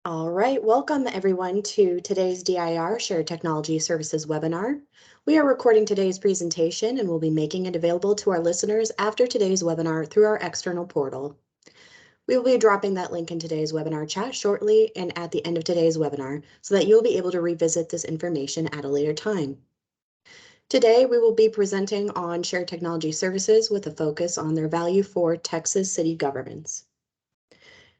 All right, welcome everyone to today's DIR Shared Technology Services webinar. We are recording today's presentation and will be making it available to our listeners after today's webinar through our external portal. We will be dropping that link in today's webinar chat shortly and at the end of today's webinar so that you'll be able to revisit this information at a later time. Today, we will be presenting on shared technology services with a focus on their value for Texas city governments.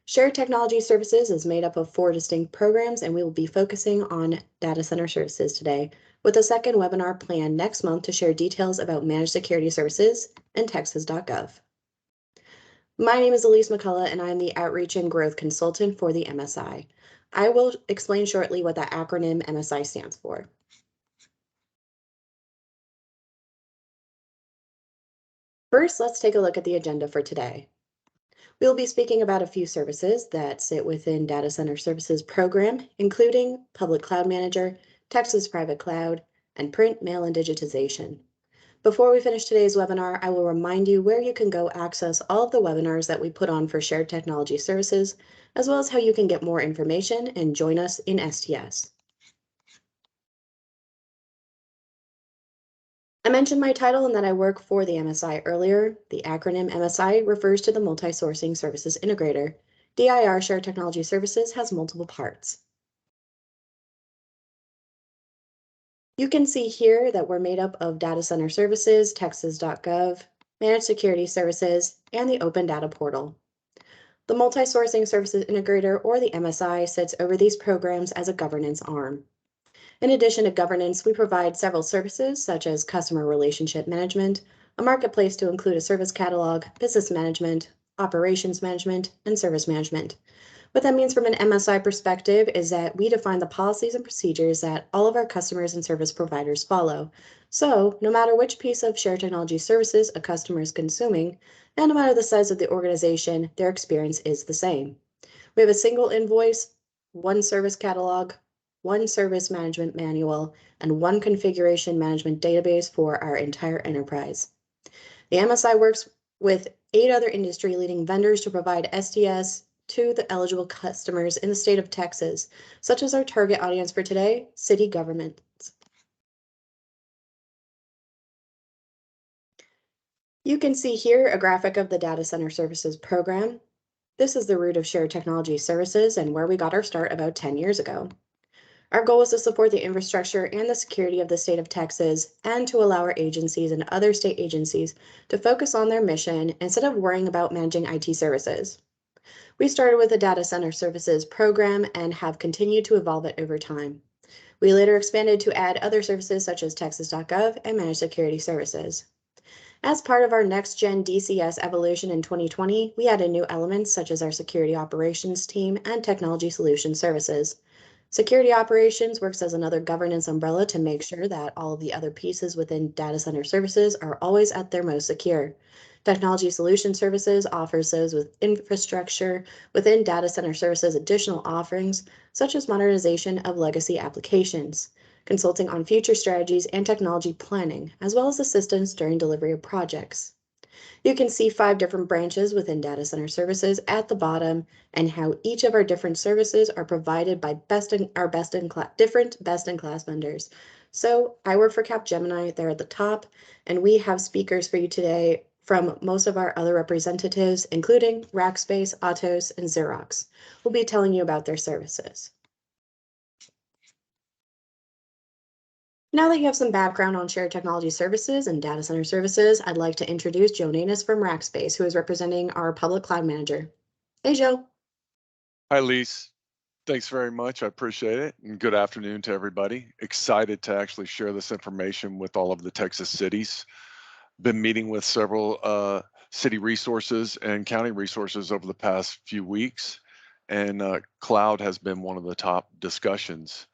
Shared Technology Services is made up of 4 distinct programs, and we will be focusing on data center services today, with a second webinar planned next month to share details about managed security services and Texas.gov. My name is Elise McCullough, and I am the Outreach and Growth Consultant for the MSI. I will explain shortly what that acronym MSI stands for. First, let's take a look at the agenda for today. We'll be speaking about a few services that sit within Data Center Services program, including Public Cloud Manager, Texas Private Cloud, and Print, Mail, and Digitization. Before we finish today's webinar, I will remind you where you can go access all of the webinars that we put on for Shared Technology Services, as well as how you can get more information and join us in STS. I mentioned my title and that I work for the MSI earlier. The acronym MSI refers to the Multi-Sourcing Services Integrator. DIR Shared Technology Services has multiple parts. You can see here that we're made up of Data Center Services, Texas.gov, Managed Security Services, and the Open Data Portal. The Multi-Sourcing Services Integrator, or the MSI, sits over these programs as a governance arm. In addition to governance, we provide several services such as customer relationship management, a marketplace to include a service catalog, business management, operations management, and service management. What that means from an MSI perspective is that we define the policies and procedures that all of our customers and service providers follow. So no matter which piece of shared technology services a customer is consuming, and no matter the size of the organization, their experience is the same. We have a single invoice, one service catalog, one service management manual, and one configuration management database for our entire enterprise. The MSI works with 8 other industry-leading vendors to provide STS to the eligible customers in the state of Texas, such as our target audience for today, city governments. You can see here a graphic of the Data Center Services program. This is the root of Shared Technology Services and where we got our start about 10 years ago. Our goal is to support the infrastructure and the security of the state of Texas and to allow our agencies and other state agencies to focus on their mission instead of worrying about managing IT services. We started with the Data Center Services program and have continued to evolve it over time. We later expanded to add other services such as Texas.gov and Managed Security Services. As part of our next-gen DCS evolution in 2020, we added new elements such as our Security Operations team and Technology Solution Services. Security Operations works as another governance umbrella to make sure that all of the other pieces within data center services are always at their most secure. Technology Solution Services offers those with infrastructure within data center services additional offerings, such as modernization of legacy applications, consulting on future strategies and technology planning, as well as assistance during delivery of projects. You can see 5 different branches within data center services at the bottom and how each of our different services are provided by different best-in-class vendors. So I work for Capgemini, they're at the top, and we have speakers for you today from most of our other representatives, including Rackspace, Atos, and Xerox. We'll be telling you about their services. Now that you have some background on shared technology services and data center services, I'd like to introduce Joe Nanis from Rackspace, who is representing our public cloud manager. Hey, Joe. Hi, Lise. Thanks very much. I appreciate it. And good afternoon to everybody. Excited to actually share this information with all of the Texas cities. Been meeting with several city resources and county resources over the past few weeks, and cloud has been one of the top discussions.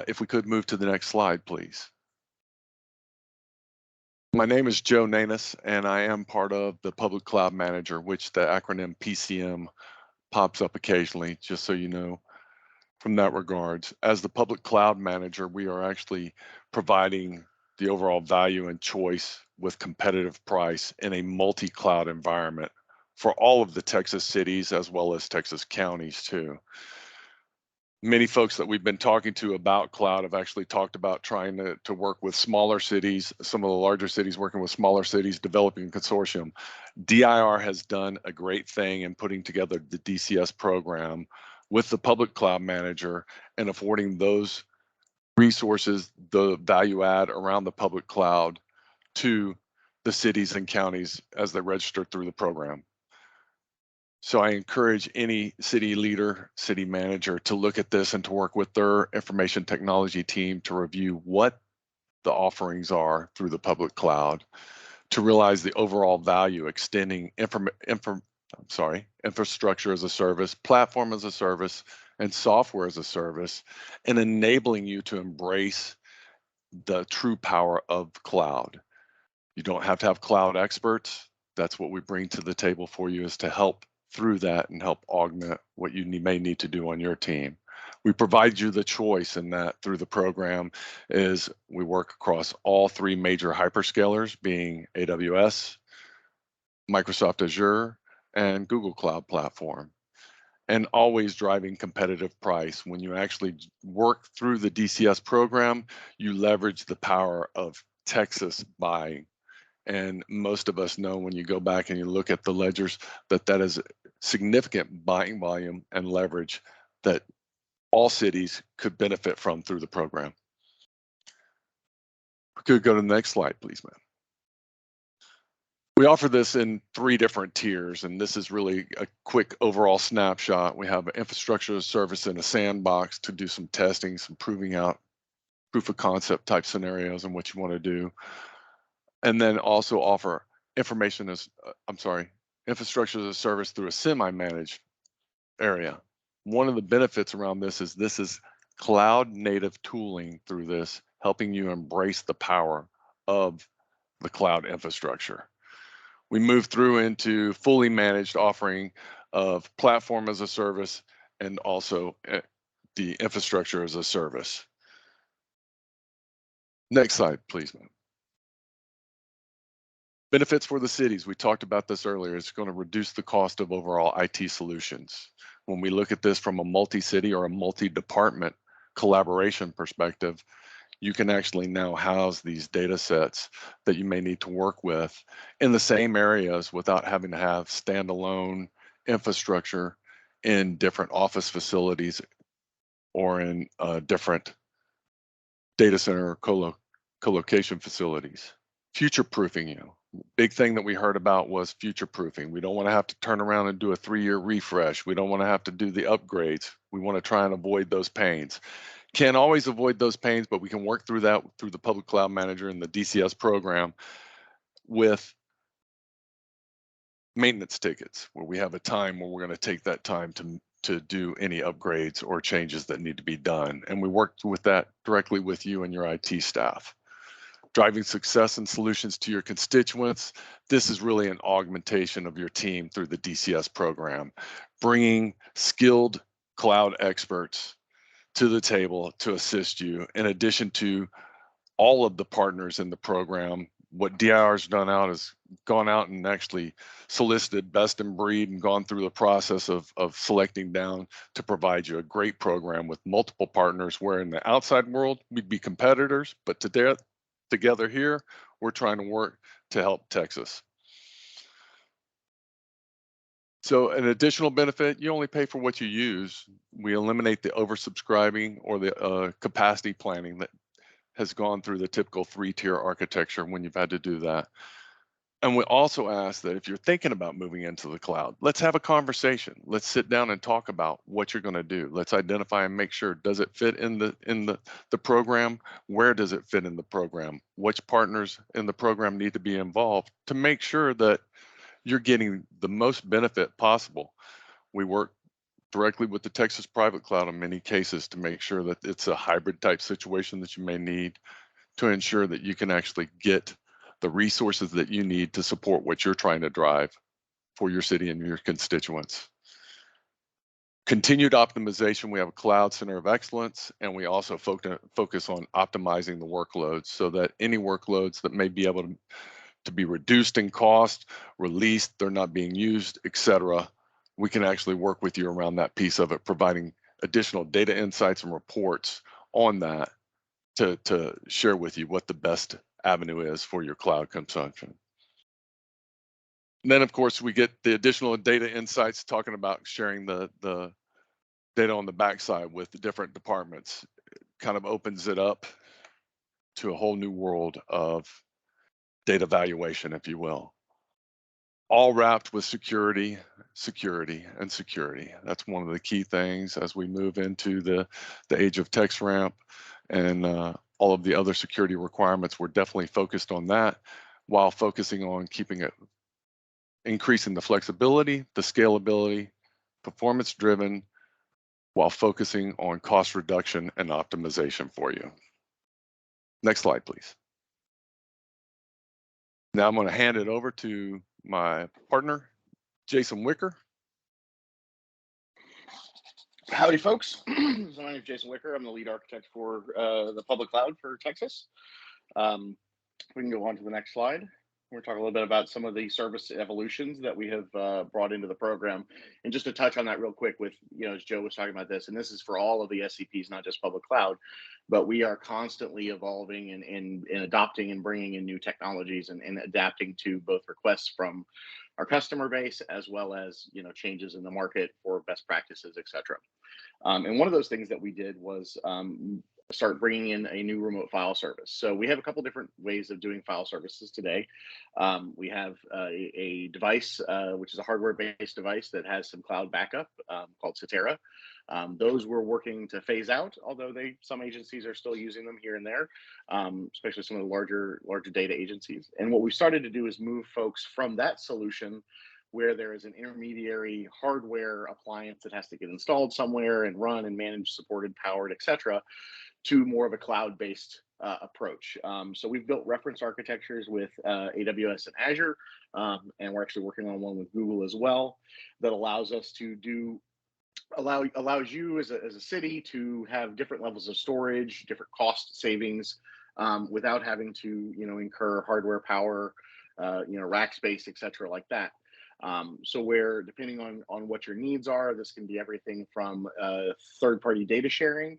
If we could move to the next slide, please. My name is Joe Nanis, and I am part of the Public Cloud Manager, which the acronym PCM pops up occasionally, just so you know from that regards. As the Public Cloud Manager, we are actually providing the overall value and choice with competitive price in a multi-cloud environment for all of the Texas cities as well as Texas counties too. Many folks that we've been talking to about cloud have actually talked about trying to work with smaller cities, some of the larger cities working with smaller cities, developing a consortium. DIR has done a great thing in putting together the DCS program with the public cloud manager and affording those resources, the value add around the public cloud to the cities and counties as they register through the program. So I encourage any city leader, city manager to look at this and to work with their information technology team to review what the offerings are through the public cloud, to realize the overall value, extending infrastructure as a service, platform as a service, and software as a service, and enabling you to embrace the true power of cloud. You don't have to have cloud experts. That's what we bring to the table for you, is to help through that and help augment what you may need to do on your team. We provide you the choice in that through the program. Is we work across all three major hyperscalers, being AWS, Microsoft Azure, and Google Cloud Platform, and always driving competitive price. When you actually work through the DCS program, you leverage the power of Texas buying. And most of us know, when you go back and you look at the ledgers, that that is significant buying volume and leverage that all cities could benefit from through the program. We could go to the next slide, please, ma'am. We offer this in 3 different tiers, and this is really a quick overall snapshot. We have an infrastructure as a service in a sandbox to do some testing, some proving out proof of concept type scenarios and what you want to do. And then also offer information as, infrastructure as a service through a semi-managed area. One of the benefits around this is cloud native tooling through this, helping you embrace the power of the cloud infrastructure. We move through into fully managed offering of platform as a service and also the infrastructure as a service. Next slide, please, ma'am. Benefits for the cities, we talked about this earlier. It's going to reduce the cost of overall IT solutions. When we look at this from a multi-city or a multi-department collaboration perspective, you can actually now house these data sets that you may need to work with in the same areas without having to have standalone infrastructure in different office facilities or in different data center or co-location facilities. Future-proofing you. Big thing that we heard about was future-proofing. We don't want to have to turn around and do a 3-year refresh. We don't want to have to do the upgrades. We want to try and avoid those pains. Can't always avoid those pains, but we can work through that through the Public Cloud Manager and the DCS program with maintenance tickets, where we have a time where we're going to take that time to do any upgrades or changes that need to be done. And we work with that directly with you and your IT staff. Driving success and solutions to your constituents. This is really an augmentation of your team through the DCS program, bringing skilled cloud experts to the table to assist you, in addition to all of the partners in the program. What DIR's done out is gone out and actually solicited best in breed and gone through the process of selecting down to provide you a great program with multiple partners, where in the outside world we'd be competitors, but together here, we're trying to work to help Texas. So an additional benefit, you only pay for what you use. We eliminate the oversubscribing or the capacity planning that has gone through the typical 3-tier architecture when you've had to do that. And we also ask that if you're thinking about moving into the cloud, let's have a conversation. Let's sit down and talk about what you're going to do. Let's identify and make sure, does it fit in the program? Where does it fit in the program? Which partners in the program need to be involved to make sure that you're getting the most benefit possible? We work directly with the Texas private cloud in many cases to make sure that it's a hybrid type situation that you may need to ensure that you can actually get the resources that you need to support what you're trying to drive for your city and your constituents. Continued optimization, we have a cloud center of excellence, and we also focus on optimizing the workloads so that any workloads that may be able to be reduced in cost, released, they're not being used, etc., we can actually work with you around that piece of it, providing additional data insights and reports on that to share with you what the best avenue is for your cloud consumption. And then, of course, we get the additional data insights talking about sharing the data on the backside with the different departments. It kind of opens it up to a whole new world of data valuation, if you will. All wrapped with security, security, and security. That's one of the key things as we move into the age of text ramp and all of the other security requirements. We're definitely focused on that while focusing on keeping it, increasing the flexibility, the scalability, performance driven, while focusing on cost reduction and optimization for you. Next slide, please. Now I'm going to hand it over to my partner, Jason Wicker. Howdy, folks. So my name is Jason Wicker. I'm the lead architect for the public cloud for Texas. We can go on to the next slide. We're talking a little bit about some of the service evolutions that we have brought into the program. And just to touch on that real quick with, as Joe was talking about this, and this is for all of the SCPs, not just public cloud, but we are constantly evolving and adopting and bringing in new technologies and adapting to both requests from our customer base as well as, changes in the market for best practices, et cetera. And one of those things that we did was start bringing in a new remote file service. So we have a couple different ways of doing file services today. We have a device, which is a hardware-based device that has some cloud backup called Cetera. Those we're working to phase out, although some agencies are still using them here and there, especially some of the larger data agencies. And what we started to do is move folks from that solution where there is an intermediary hardware appliance that has to get installed somewhere and run and managed, supported, powered, et cetera, to more of a cloud-based approach. So we've built reference architectures with AWS and Azure, and we're actually working on one with Google as well that allows us to allows you as a city to have different levels of storage, different cost savings, without having to incur hardware, power, rack space, et cetera, like that. So where, depending on what your needs are, this can be everything from third-party data sharing,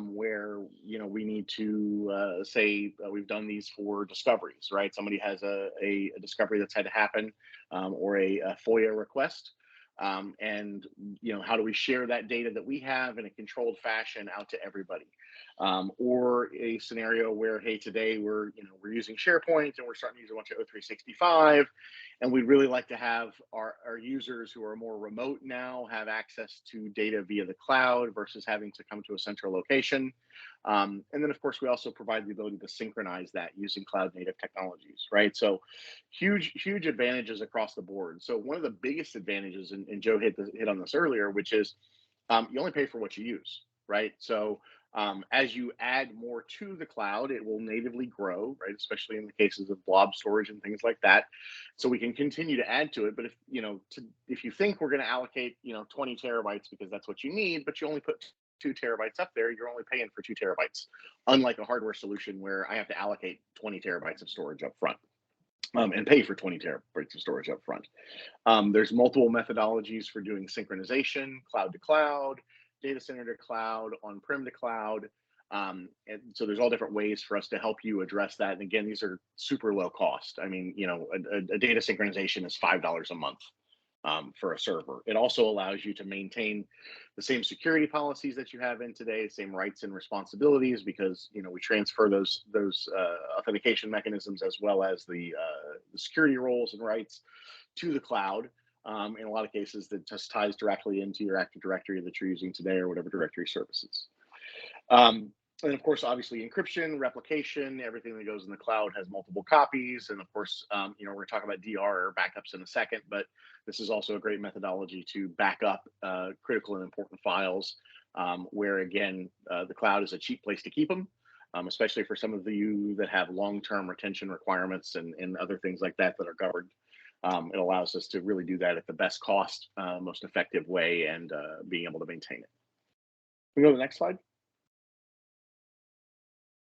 where we need to say we've done these for discoveries, right? Somebody has a discovery that's had to happen, or a FOIA request, and how do we share that data that we have in a controlled fashion out to everybody? Or a scenario where, hey, today we're using SharePoint and we're starting to use a bunch of O365, and we'd really like to have our users who are more remote now have access to data via the cloud versus having to come to a central location. And then, of course, we also provide the ability to synchronize that using cloud native technologies, right? So huge advantages across the board. So one of the biggest advantages, and Joe hit on this earlier, which is you only pay for what you use, right? So as you add more to the cloud, it will natively grow, right? Especially in the cases of blob storage and things like that. So we can continue to add to it. But if you think we're going to allocate 20 terabytes because that's what you need, but you only put 2 terabytes up there, you're only paying for 2 terabytes. Unlike a hardware solution where I have to allocate 20 terabytes of storage up front. And pay for 20 terabytes of storage up front. There's multiple methodologies for doing synchronization, cloud to cloud, data center to cloud, on-prem to cloud. And so there's all different ways for us to help you address that. And again, these are super low cost. I mean, a data synchronization is $5 a month for a server. It also allows you to maintain the same security policies that you have in today, same rights and responsibilities, because we transfer those authentication mechanisms as well as the security roles and rights to the cloud. In a lot of cases, that just ties directly into your Active Directory that you're using today or whatever directory services. And of course, obviously, encryption, replication, everything that goes in the cloud has multiple copies. And of course, we're going to talk about DIR backups in a second, but this is also a great methodology to back up critical and important files, where again, the cloud is a cheap place to keep them, especially for some of you that have long-term retention requirements and other things like that that are governed. It allows us to really do that at the best cost, most effective way, and being able to maintain it. We go to the next slide.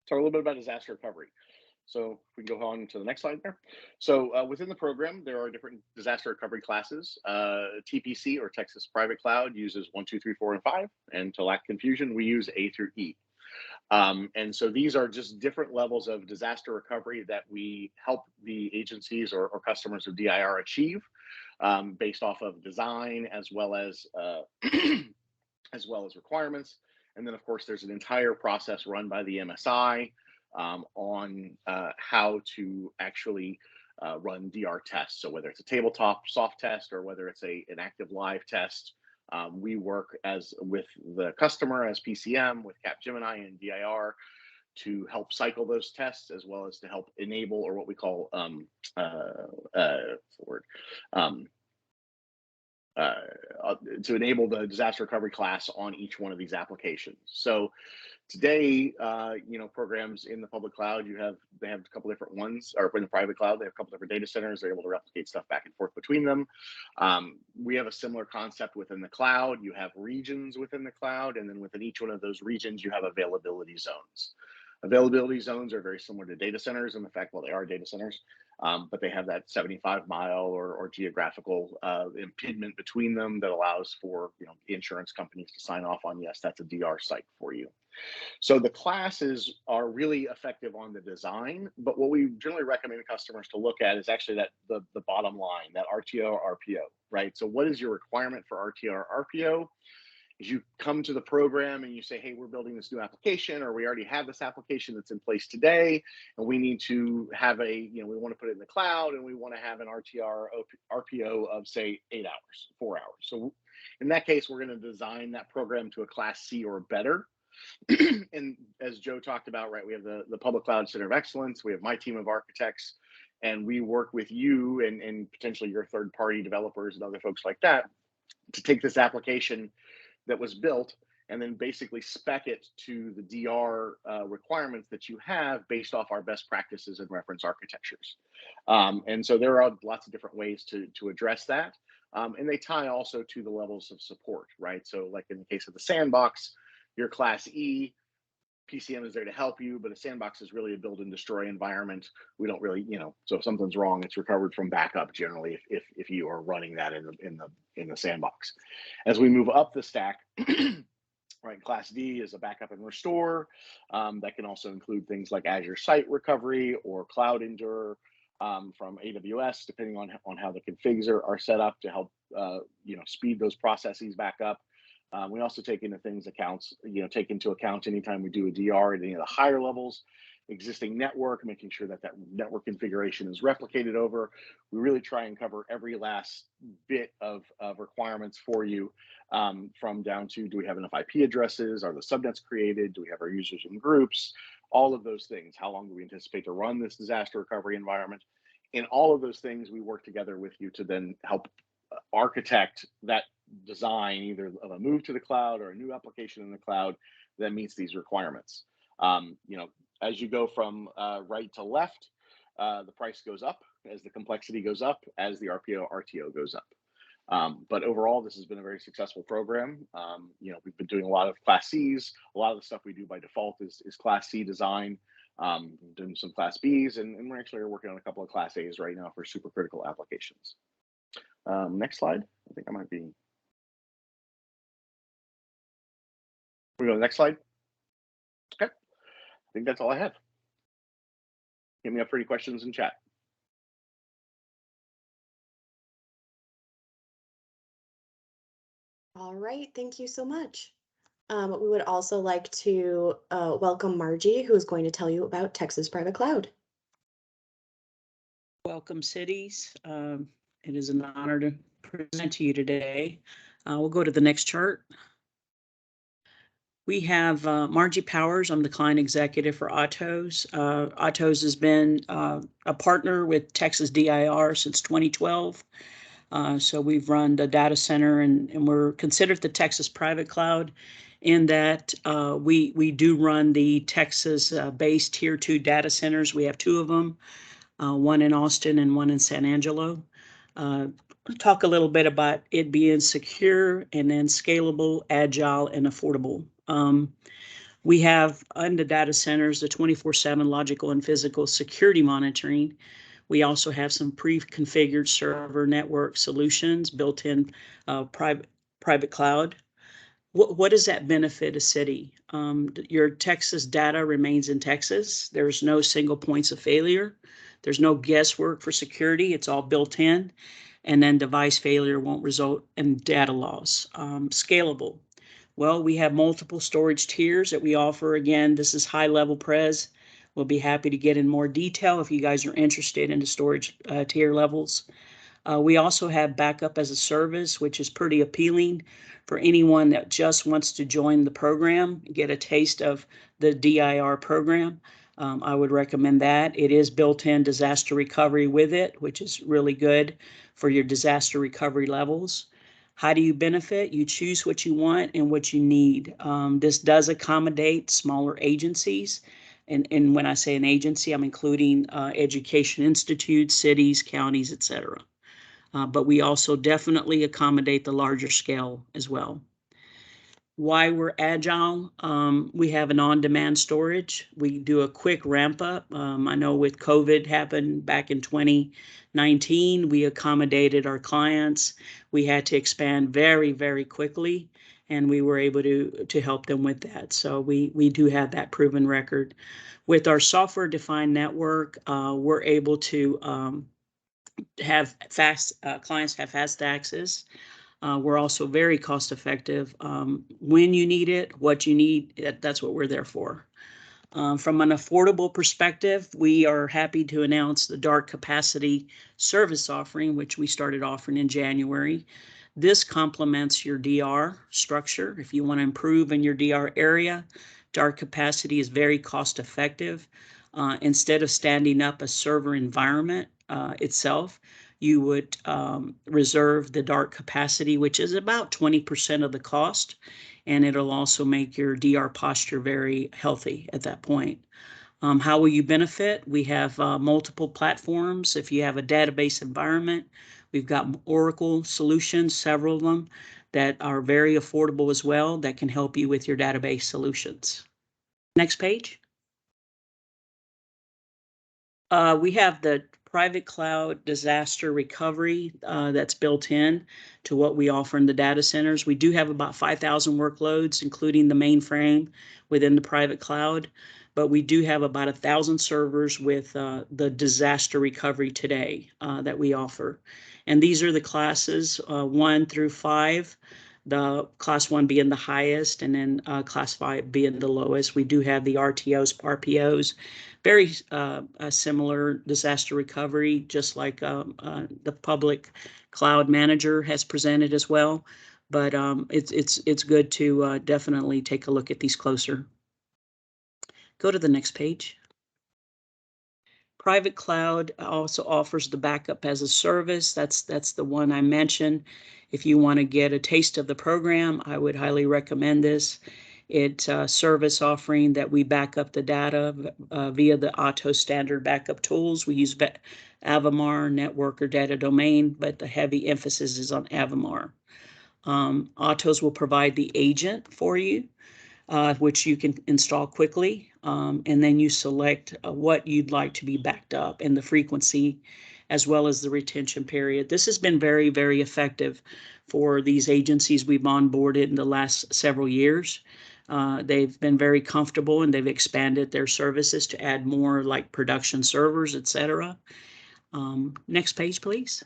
Talk a little bit about disaster recovery. So if we can go on to the next slide there. So within the program, there are different disaster recovery classes. TPC, or Texas Private Cloud, uses 1, 2, 3, 4, and 5. And to lack confusion, we use A through E. And so these are just different levels of disaster recovery that we help the agencies or customers of DIR achieve, based off of design as well as requirements. And then, of course, there's an entire process run by the MSI on how to actually run DR tests. So whether it's a tabletop soft test or whether it's an active live test, we work with the customer as PCM, with Capgemini and DIR, to help cycle those tests, as well as to help enable, or what we call to enable the disaster recovery class on each one of these applications. So today, programs in the public cloud, they have a couple different ones, or in the private cloud, they have a couple different data centers. They're able to replicate stuff back and forth between them. We have a similar concept within the cloud. You have regions within the cloud, and then within each one of those regions, you have availability zones. Availability zones are very similar to data centers in the fact, well, they are data centers, but they have that 75-mile or geographical impediment between them that allows for insurance companies to sign off on, yes, that's a DR site for you. So the classes are really effective on the design, but what we generally recommend customers to look at is actually the bottom line, that RTO or RPO, right? So what is your requirement for RTO or RPO? Is you come to the program and you say, hey, we're building this new application, or we already have this application that's in place today, and we need to have we want to put it in the cloud, and we want to have an RPO of, say, 8 hours, 4 hours. So in that case, we're going to design that program to a class C or better. And as Joe talked about, right, we have the Public Cloud Center of Excellence. We have my team of architects, and we work with you and potentially your third-party developers and other folks like that to take this application that was built and then basically spec it to the DR requirements that you have based off our best practices and reference architectures. And so there are lots of different ways to address that. And they tie also to the levels of support, right? So like in the case of the sandbox, your class E, PCM is there to help you, but a sandbox is really a build and destroy environment. We don't really, so if something's wrong, it's recovered from backup generally if you are running that in the sandbox. As we move up the stack, right, class D is a backup and restore. That can also include things like Azure Site Recovery or Cloud Endure from AWS, depending on how the configs are set up to help speed those processes back up. We also take into account anytime we do a DR at any of the higher levels, existing network, making sure that network configuration is replicated over. We really try and cover every last bit of requirements for you, from down to, do we have enough IP addresses? Are the subnets created? Do we have our users in groups? All of those things. How long do we anticipate to run this disaster recovery environment? In all of those things, we work together with you to then help architect that design, either of a move to the cloud or a new application in the cloud that meets these requirements. As you go from right to left, the price goes up as the complexity goes up, as the RTO goes up. But overall, this has been a very successful program. We've been doing a lot of Class Cs. A lot of the stuff we do by default is Class C design. Doing some Class Bs, and we're actually working on a couple of Class As right now for super critical applications. Next slide. I think I might be. We go to the next slide. Okay. I think that's all I have. Hit me up for any questions in chat. All right, thank you so much. We would also like to welcome Margie, who is going to tell you about Texas Private Cloud. Welcome, cities. It is an honor to present to you today. We'll go to the next chart. We have Margie Powers. I'm the client executive for Autos. Autos has been a partner with Texas DIR since 2012. So we've run the data center, and we're considered the Texas Private Cloud in that we do run the Texas-based Tier 2 data centers. We have 2 of them, one in Austin and one in San Angelo. I'll talk a little bit about it being secure and then scalable, agile, and affordable. We have on the data centers the 24/7 logical and physical security monitoring. We also have some pre-configured server network solutions built in private cloud. What does that benefit a city? Your Texas data remains in Texas. There's no single points of failure. There's no guesswork for security. It's all built in. And then device failure won't result in data loss. Scalable. Well, we have multiple storage tiers that we offer. Again, this is high level pres. We'll be happy to get in more detail if you guys are interested in the storage tier levels. We also have backup as a service, which is pretty appealing for anyone that just wants to join the program, get a taste of the DIR program. I would recommend that. It is built-in disaster recovery with it, which is really good for your disaster recovery levels. How do you benefit? You choose what you want and what you need. This does accommodate smaller agencies. And when I say an agency, I'm including education institutes, cities, counties, etc. But we also definitely accommodate the larger scale as well. Why we're agile, we have an on-demand storage. We do a quick ramp up. I know with COVID happened back in 2019, we accommodated our clients. We had to expand very, very quickly, and we were able to help them with that. So we do have that proven record. With our software-defined network, we're able to have fast clients have fast access. We're also very cost effective. When you need it, what you need, that's what we're there for. From an affordable perspective, we are happy to announce the dark capacity service offering, which we started offering in January. This complements your DR structure. If you want to improve in your DR area, dark capacity is very cost effective. Instead of standing up a server environment itself, you would reserve the dark capacity, which is about 20% of the cost, and it'll also make your DR posture very healthy at that point. How will you benefit? We have multiple platforms. If you have a database environment, we've got Oracle solutions, several of them, that are very affordable as well, that can help you with your database solutions. Next page. We have the private cloud disaster recovery that's built in to what we offer in the data centers. We do have about 5,000 workloads, including the mainframe within the private cloud, but we do have about 1,000 servers with the disaster recovery today that we offer. And these are the classes 1 through 5. The class 1 being the highest, and then class 5 being the lowest. We do have the RTOs, RPOs, very similar disaster recovery, just like the public cloud manager has presented as well. But it's good to definitely take a look at these closer. Go to the next page. Private cloud also offers the backup as a service. That's the one I mentioned. If you want to get a taste of the program, I would highly recommend this. It's a service offering that we back up the data via the auto standard backup tools. We use Avamar, network, or data domain, but the heavy emphasis is on Avamar. Autos will provide the agent for you, which you can install quickly, and then you select what you'd like to be backed up and the frequency, as well as the retention period. This has been very, very effective for these agencies we've onboarded in the last several years. They've been very comfortable, and they've expanded their services to add more like production servers, etc. Next page, please.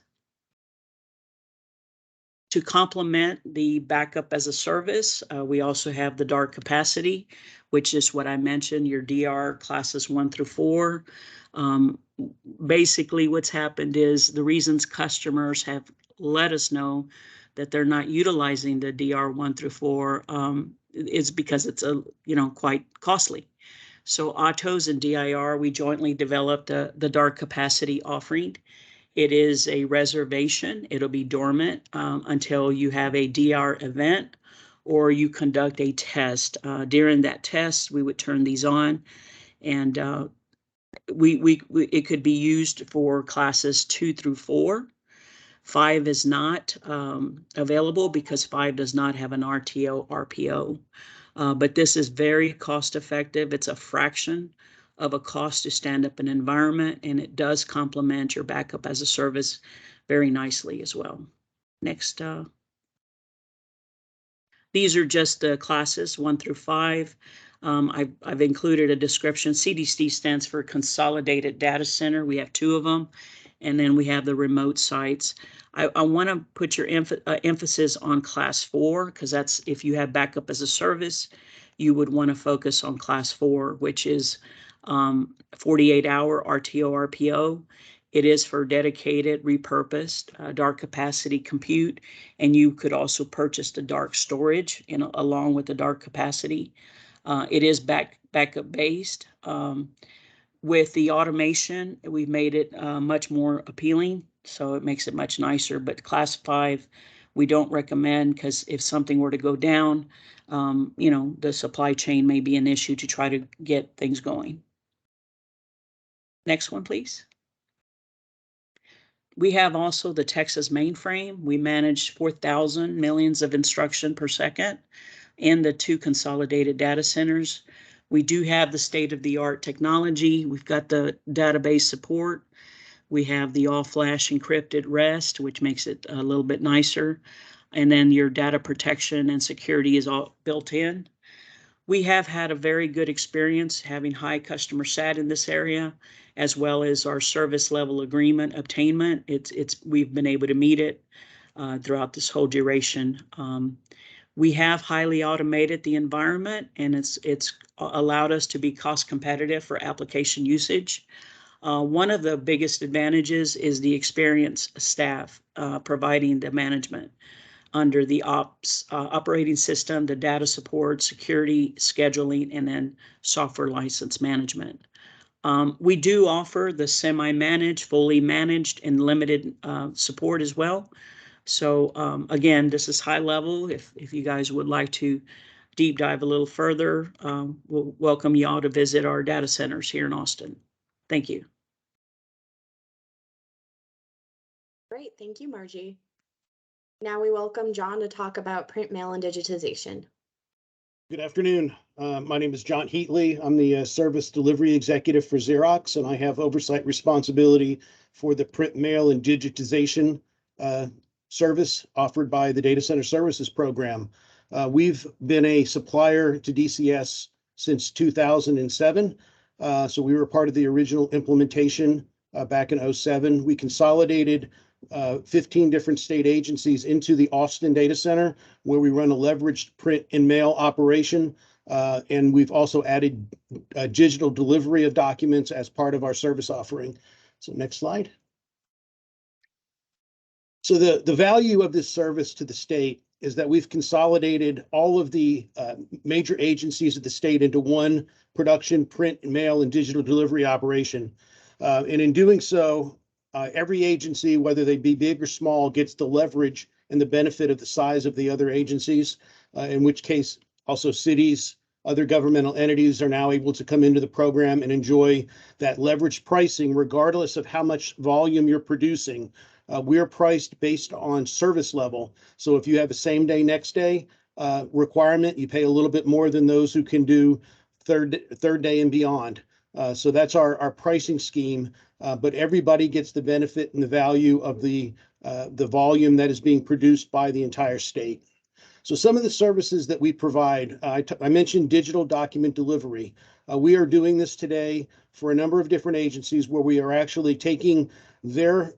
To complement the backup as a service, we also have the dark capacity, which is what I mentioned, your DR classes 1 through 4. Basically, what's happened is the reasons customers have let us know that they're not utilizing the DR 1 through 4 is because it's quite costly. So Autos and DIR, we jointly developed the dark capacity offering. It is a reservation. It'll be dormant until you have a DR event or you conduct a test. During that test, we would turn these on, and it could be used for classes 2 through 4. 5 is not available because 5 does not have an RTO, RPO. But this is very cost effective. It's a fraction of a cost to stand up an environment, and it does complement your backup as a service very nicely as well. Next. These are just the classes 1 through 5. I've included a description. CDC stands for Consolidated Data Center. We have 2 of them. And then we have the remote sites. I want to put your emphasis on class 4, because that's, if you have backup as a service, you would want to focus on class 4, which is 48-hour RTO RPO. It is for dedicated, repurposed dark capacity compute, and you could also purchase the dark storage along with the dark capacity. It is backup based. With the automation, we've made it much more appealing, so it makes it much nicer. But class 5, we don't recommend, because if something were to go down, the supply chain may be an issue to try to get things going. Next one, please. We have also the Texas Mainframe. We manage 4,000 millions of instruction per second in the 2 consolidated data centers. We do have the state-of-the-art technology. We've got the database support. We have the all-flash encrypted REST, which makes it a little bit nicer. And then your data protection and security is all built in. We have had a very good experience having high customer sat in this area, as well as our service level agreement attainment. We've been able to meet it throughout this whole duration. We have highly automated the environment, and it's allowed us to be cost competitive for application usage. One of the biggest advantages is the experienced staff providing the management under the operating system, the data support, security, scheduling, and then software license management. We do offer the semi-managed, fully managed, and limited support as well. So again, this is high level. If you guys would like to deep dive a little further, we'll welcome you all to visit our data centers here in Austin. Thank you. Great, thank you, Margie. Now we welcome John to talk about print, mail, and digitization. Good afternoon. My name is John Heatley. I'm the Service Delivery Executive for Xerox, and I have oversight responsibility for the print, mail, and digitization service offered by the Data Center Services Program. We've been a supplier to DCS since 2007, so we were part of the original implementation back in 2007. We consolidated 15 different state agencies into the Austin Data Center, where we run a leveraged print and mail operation. And we've also added digital delivery of documents as part of our service offering. So next slide. So the value of this service to the state is that we've consolidated all of the major agencies of the state into one production, print, mail, and digital delivery operation. And in doing so, every agency, whether they be big or small, gets the leverage and the benefit of the size of the other agencies, in which case also cities, other governmental entities are now able to come into the program and enjoy that leveraged pricing regardless of how much volume you're producing. We are priced based on service level. So if you have a same day, next day requirement, you pay a little bit more than those who can do third day and beyond. So that's our pricing scheme, but everybody gets the benefit and the value of the volume that is being produced by the entire state. So some of the services that we provide, I mentioned digital document delivery. We are doing this today for a number of different agencies where we are actually taking their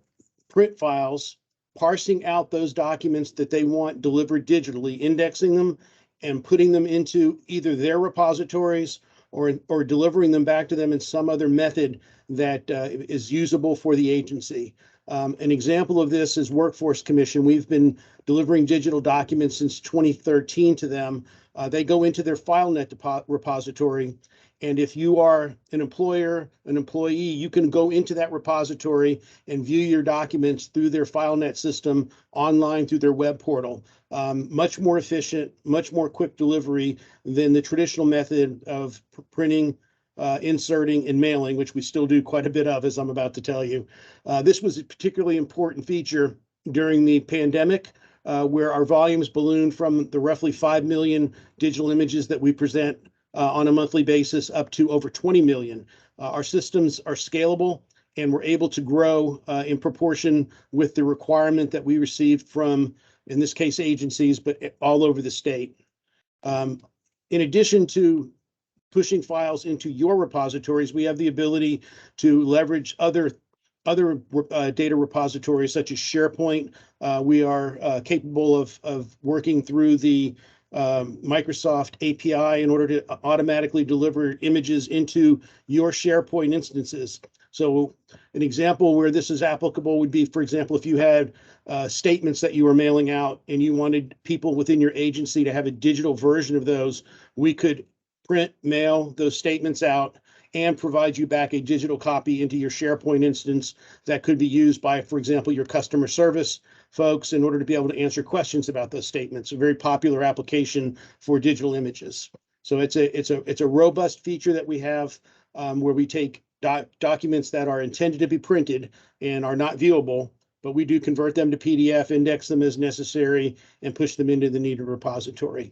print files, parsing out those documents that they want delivered digitally, indexing them, and putting them into either their repositories or delivering them back to them in some other method that is usable for the agency. An example of this is Workforce Commission. We've been delivering digital documents since 2013 to them. They go into their FileNet repository. And if you are an employer, an employee, you can go into that repository and view your documents through their FileNet system online through their web portal. Much more efficient, much more quick delivery than the traditional method of printing, inserting, and mailing, which we still do quite a bit of, as I'm about to tell you. This was a particularly important feature during the pandemic. where our volumes balloon from the roughly 5 million digital images that we present on a monthly basis up to over 20 million. Our systems are scalable, and we're able to grow in proportion with the requirement that we received from, in this case, agencies, but all over the state. In addition to pushing files into your repositories, we have the ability to leverage other data repositories such as SharePoint. We are capable of working through the Microsoft API in order to automatically deliver images into your SharePoint instances. So an example where this is applicable would be, for example, if you had statements that you were mailing out and you wanted people within your agency to have a digital version of those, we could print, mail those statements out and provide you back a digital copy into your SharePoint instance that could be used by, for example, your customer service folks in order to be able to answer questions about those statements. A very popular application for digital images. So it's a robust feature that we have where we take documents that are intended to be printed and are not viewable, but we do convert them to PDF, index them as necessary, and push them into the needed repository.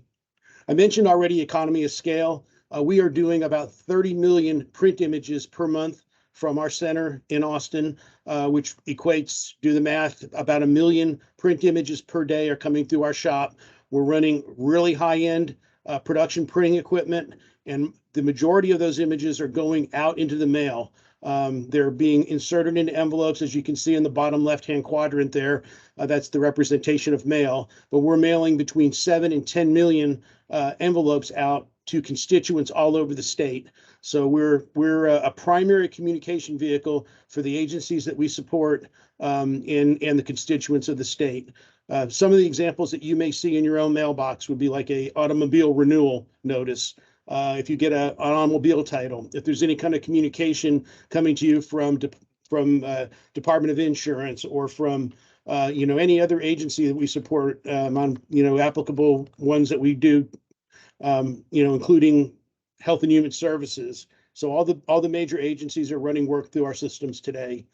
I mentioned already economy of scale. We are doing about 30 million print images per month from our center in Austin, which equates, do the math, about 1 million print images per day are coming through our shop. We're running really high-end production printing equipment, and the majority of those images are going out into the mail. They're being inserted into envelopes, as you can see in the bottom left-hand quadrant there. That's the representation of mail, but we're mailing between 7 and 10 million envelopes out to constituents all over the state. So we're a primary communication vehicle for the agencies that we support and the constituents of the state. Some of the examples that you may see in your own mailbox would be like a automobile renewal notice. If you get an automobile title, if there's any kind of communication coming to you from Department of Insurance or from any other agency that we support on applicable ones that we do, including Health and Human Services. So all the major agencies are running work through our systems today.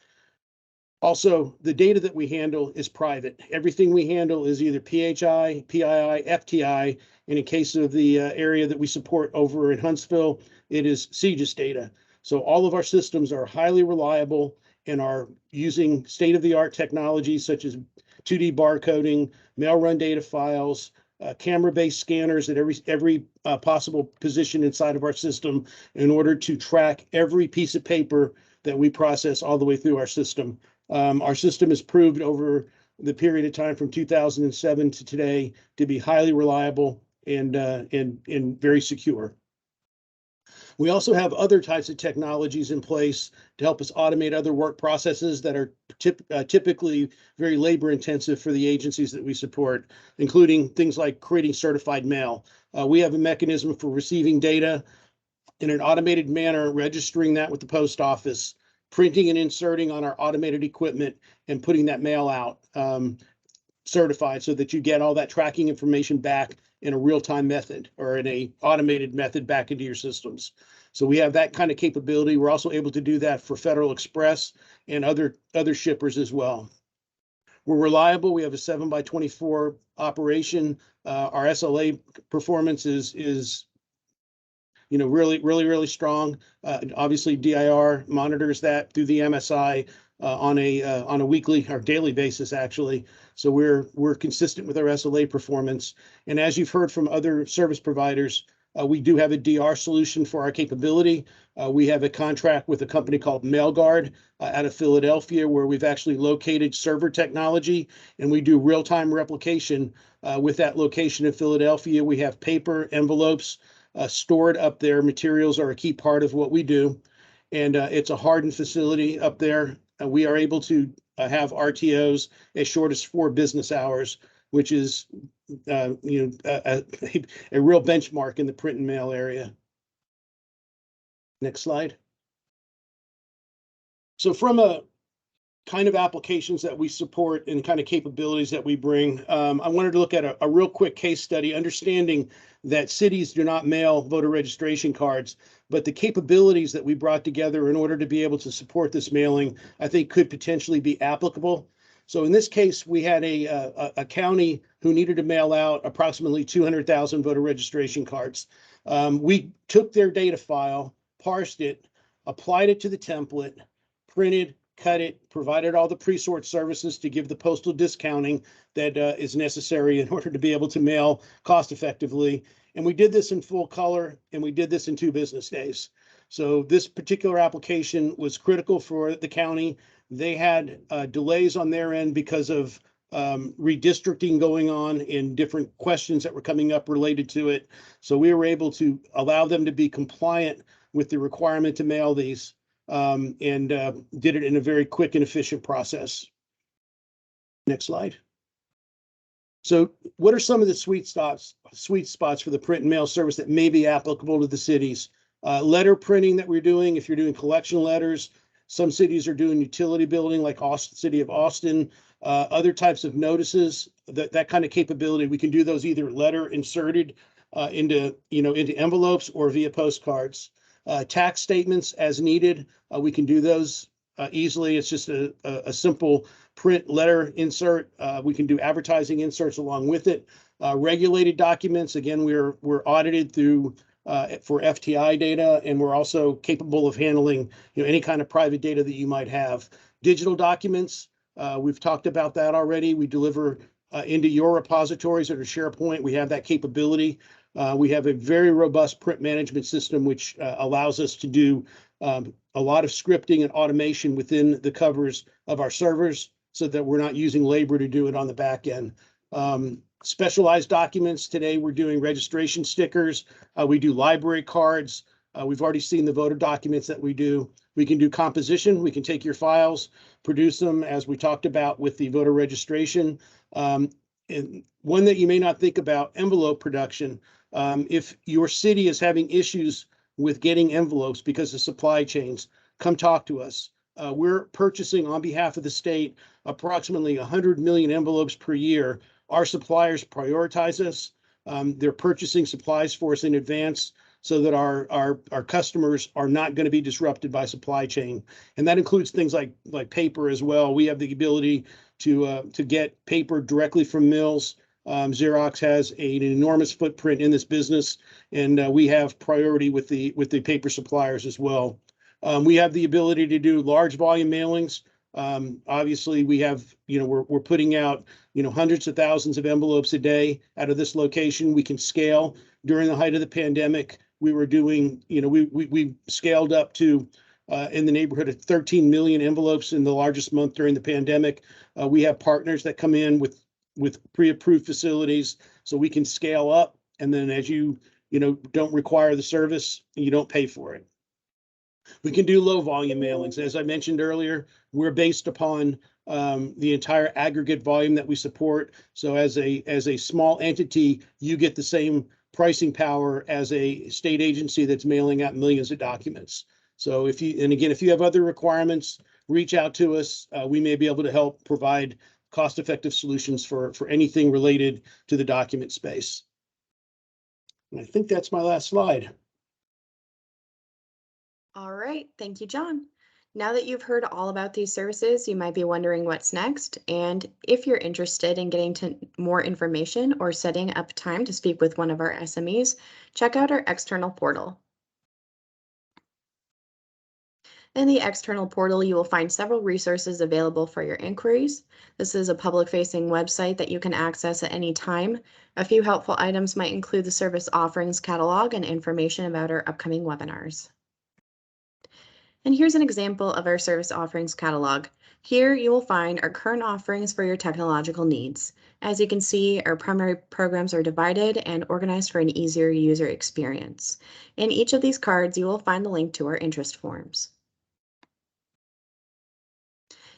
Also, the data that we handle is private. Everything we handle is either PHI, PII, FTI, and in case of the area that we support over in Huntsville, it is CJIS data. So all of our systems are highly reliable and are using state-of-the-art technologies such as 2D barcoding, mail run data files, camera-based scanners at every possible position inside of our system in order to track every piece of paper that we process all the way through our system. Our system has proved over the period of time from 2007 to today to be highly reliable and very secure. We also have other types of technologies in place to help us automate other work processes that are typically very labor intensive for the agencies that we support, including things like creating certified mail. We have a mechanism for receiving data in an automated manner, registering that with the post office, printing and inserting on our automated equipment, and putting that mail out certified so that you get all that tracking information back in a real-time method or in a automated method back into your systems. So we have that kind of capability. We're also able to do that for Federal Express and other shippers as well. We're reliable. We have a 7x24 operation. Our SLA performance is really strong. Obviously, DIR monitors that through the MSI on a weekly or daily basis, actually. So we're consistent with our SLA performance. And as you've heard from other service providers, we do have a DR solution for our capability. We have a contract with a company called MailGuard out of Philadelphia, where we've actually located server technology, and we do real-time replication with that location in Philadelphia. We have paper envelopes stored up there. Materials are a key part of what we do, and it's a hardened facility up there. We are able to have RTOs as short as 4 business hours, which is a real benchmark in the print and mail area. Next slide. So from a kind of applications that we support and kind of capabilities that we bring, I wanted to look at a real quick case study, understanding that cities do not mail voter registration cards, but the capabilities that we brought together in order to be able to support this mailing, I think could potentially be applicable. So in this case, we had a county who needed to mail out approximately 200,000 voter registration cards. We took their data file, parsed it, applied it to the template, printed, cut it, provided all the pre-sort services to give the postal discounting that is necessary in order to be able to mail cost effectively. And we did this in full color, and we did this in 2 business days. So this particular application was critical for the county. They had delays on their end because of redistricting going on and different questions that were coming up related to it. So we were able to allow them to be compliant with the requirement to mail these, and did it in a very quick and efficient process. Next slide. So what are some of the sweet spots for the print and mail service that may be applicable to the cities? Letter printing that we're doing, if you're doing collection letters, some cities are doing utility building like Austin, City of Austin, other types of notices, that kind of capability. We can do those either letter inserted into envelopes or via postcards. Tax statements as needed, we can do those easily. It's just a simple print letter insert. We can do advertising inserts along with it. Regulated documents, again, we're audited through for FTI data, and we're also capable of handling any kind of private data that you might have. Digital documents, we've talked about that already. We deliver into your repositories or to SharePoint. We have that capability. We have a very robust print management system, which allows us to do a lot of scripting and automation within the covers of our servers so that we're not using labor to do it on the back end. Specialized documents, today we're doing registration stickers. We do library cards. We've already seen the voter documents that we do. We can do composition. We can take your files, produce them as we talked about with the voter registration. And one that you may not think about, envelope production. If your city is having issues with getting envelopes because of supply chains, come talk to us. We're purchasing on behalf of the state approximately 100 million envelopes per year. Our suppliers prioritize us. They're purchasing supplies for us in advance so that our customers are not going to be disrupted by supply chain. And that includes things like paper as well. We have the ability to get paper directly from mills. Xerox has an enormous footprint in this business, and we have priority with the paper suppliers as well. We have the ability to do large volume mailings. Obviously, we have, we're putting out, hundreds of thousands of envelopes a day out of this location. We can scale. During the height of the pandemic, we were doing, we scaled up to in the neighborhood of 13 million envelopes in the largest month during the pandemic. We have partners that come in with pre-approved facilities, so we can scale up. And then as you don't require the service, you don't pay for it. We can do low volume mailings. As I mentioned earlier, we're based upon the entire aggregate volume that we support. So as a small entity, you get the same pricing power as a state agency that's mailing out millions of documents. So if you have other requirements, reach out to us. We may be able to help provide cost-effective solutions for anything related to the document space. And I think that's my last slide. All right, thank you, John. Now that you've heard all about these services, you might be wondering what's next. And if you're interested in getting to more information or setting up time to speak with one of our SMEs, check out our external portal. In the external portal, you will find several resources available for your inquiries. This is a public-facing website that you can access at any time. A few helpful items might include the service offerings catalog and information about our upcoming webinars. And here's an example of our service offerings catalog. Here you will find our current offerings for your technological needs. As you can see, our primary programs are divided and organized for an easier user experience. In each of these cards, you will find the link to our interest forms.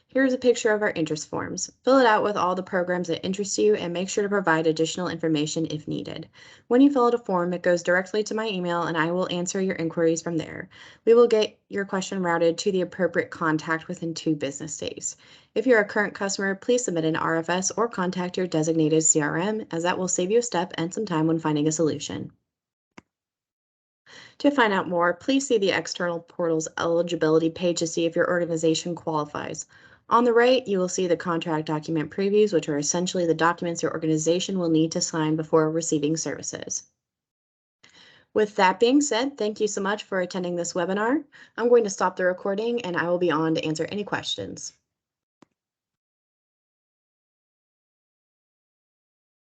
Here's a picture of our interest forms. Fill it out with all the programs that interest you and make sure to provide additional information if needed. When you fill out a form, it goes directly to my email and I will answer your inquiries from there. We will get your question routed to the appropriate contact within 2 business days. If you're a current customer, please submit an RFS or contact your designated CRM, as that will save you a step and some time when finding a solution. To find out more, please see the External Portal's eligibility page to see if your organization qualifies. On the right, you will see the contract document previews, which are essentially the documents your organization will need to sign before receiving services. With that being said, thank you so much for attending this webinar. I'm going to stop the recording and I will be on to answer any questions.